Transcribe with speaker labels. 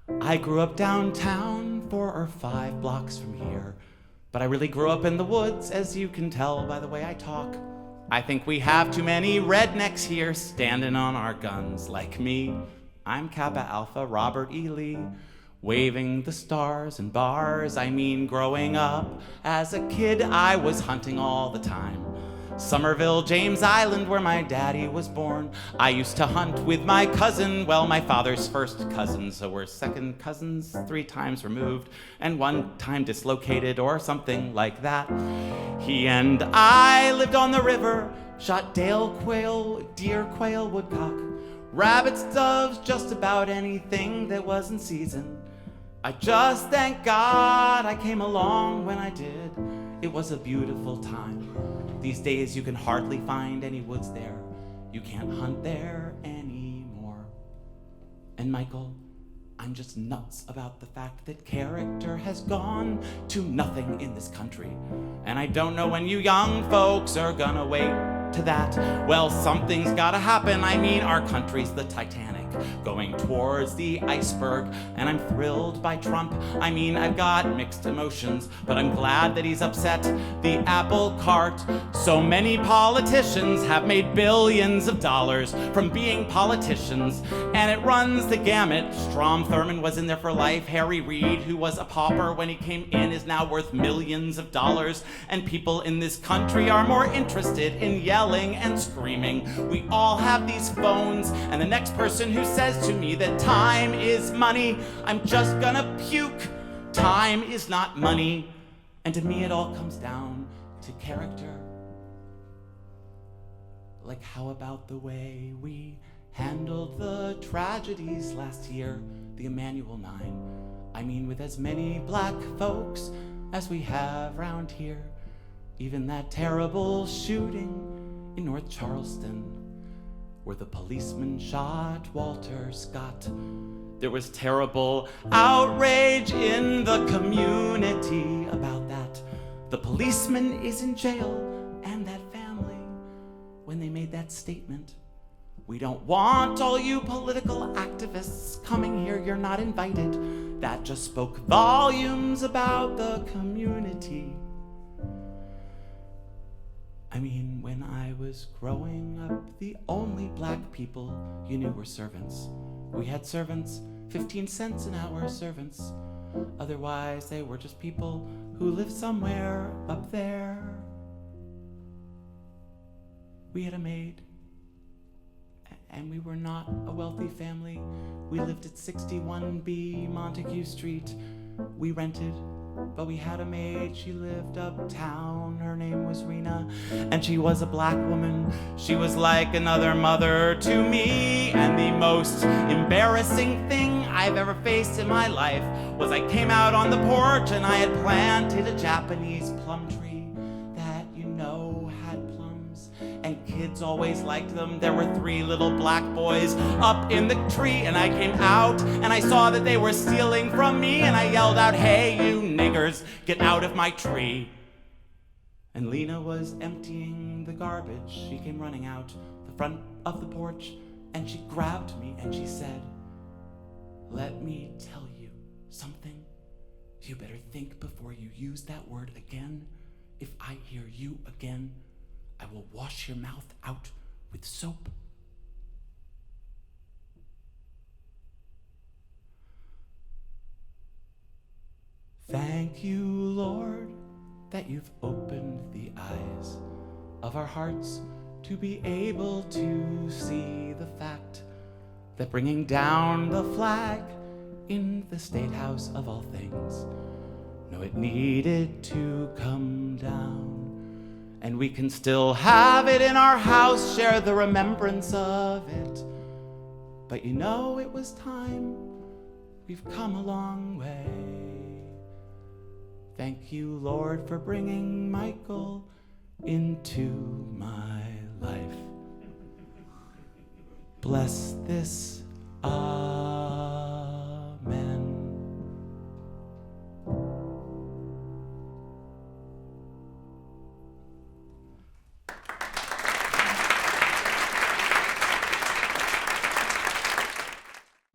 Speaker 1: I grew up downtown 4 or 5 blocks from here, but I really grew up in the woods, as you can tell by the way I talk. I think we have too many rednecks here standing on our guns like me. I'm Kappa Alpha Robert E. Lee, waving the stars and bars. I mean, growing up as a kid, I was hunting all the time. Somerville, James Island, where my daddy was born. I used to hunt with my cousin, well, my father's first cousin, so we're second cousins, 3 times removed, and 1 time dislocated or something like that. He and I lived on the river, shot dale quail, deer, quail, woodcock, rabbits, doves, just about anything that was in season. I just thank God I came along when I did. It was a beautiful time. These days you can hardly find any woods there. You can't hunt there anymore. And Michael, I'm just nuts about the fact that character has gone to nothing in this country. And I don't know when you young folks are gonna wait to that. Well, something's gotta happen. I mean, our country's the Titanic, going towards the iceberg, and I'm thrilled by Trump. I mean, I've got mixed emotions, but I'm glad that he's upset the apple cart. So many politicians have made billions of dollars from being politicians, and it runs the gamut. Strom Thurmond was in there for life. Harry Reid, who was a pauper when he came in, is now worth millions of dollars, and people in this country are more interested in yelling and screaming. We all have these phones, and the next person who says to me that time is money, I'm just gonna puke. Time is not money, and to me it all comes down to character. Like, how about the way we handled the tragedies last year, the Emanuel 9? I mean, with as many black folks as we have round here. Even that terrible shooting in North Charleston, where the policeman shot Walter Scott. There was terrible outrage in the community about that. The policeman is in jail, and that family, when they made that statement. We don't want all you political activists coming here, you're not invited. That just spoke volumes about the community. I mean, when I was growing up, the only black people you knew were servants. We had servants, 15 cents an hour servants. Otherwise, they were just people who lived somewhere up there. We had a maid, and we were not a wealthy family. We lived at 61B Montague Street. We rented, but we had a maid. She lived uptown. Her name was Rena, and she was a black woman. She was like another mother to me. And the most embarrassing thing I've ever faced in my life was I came out on the porch and I had planted a Japanese plum tree that, you know, had plums, and kids always liked them. There were 3 little black boys up in the tree, and I came out and I saw that they were stealing from me, and I yelled out, "Hey, you niggers, get out of my tree." And Lena was emptying the garbage. She came running out the front of the porch, and she grabbed me and she said, "Let me tell you something. You better think before you use that word again. If I hear you again, I will wash your mouth out with soap." Thank you, Lord, that you've opened the eyes of our hearts to be able to see the fact that bringing down the flag in the State House of all things, no, it needed to come down. And we can still have it in our house, share the remembrance of it. But you know, it was time. We've come a long way. Thank you, Lord, for bringing Michael into my life. Bless this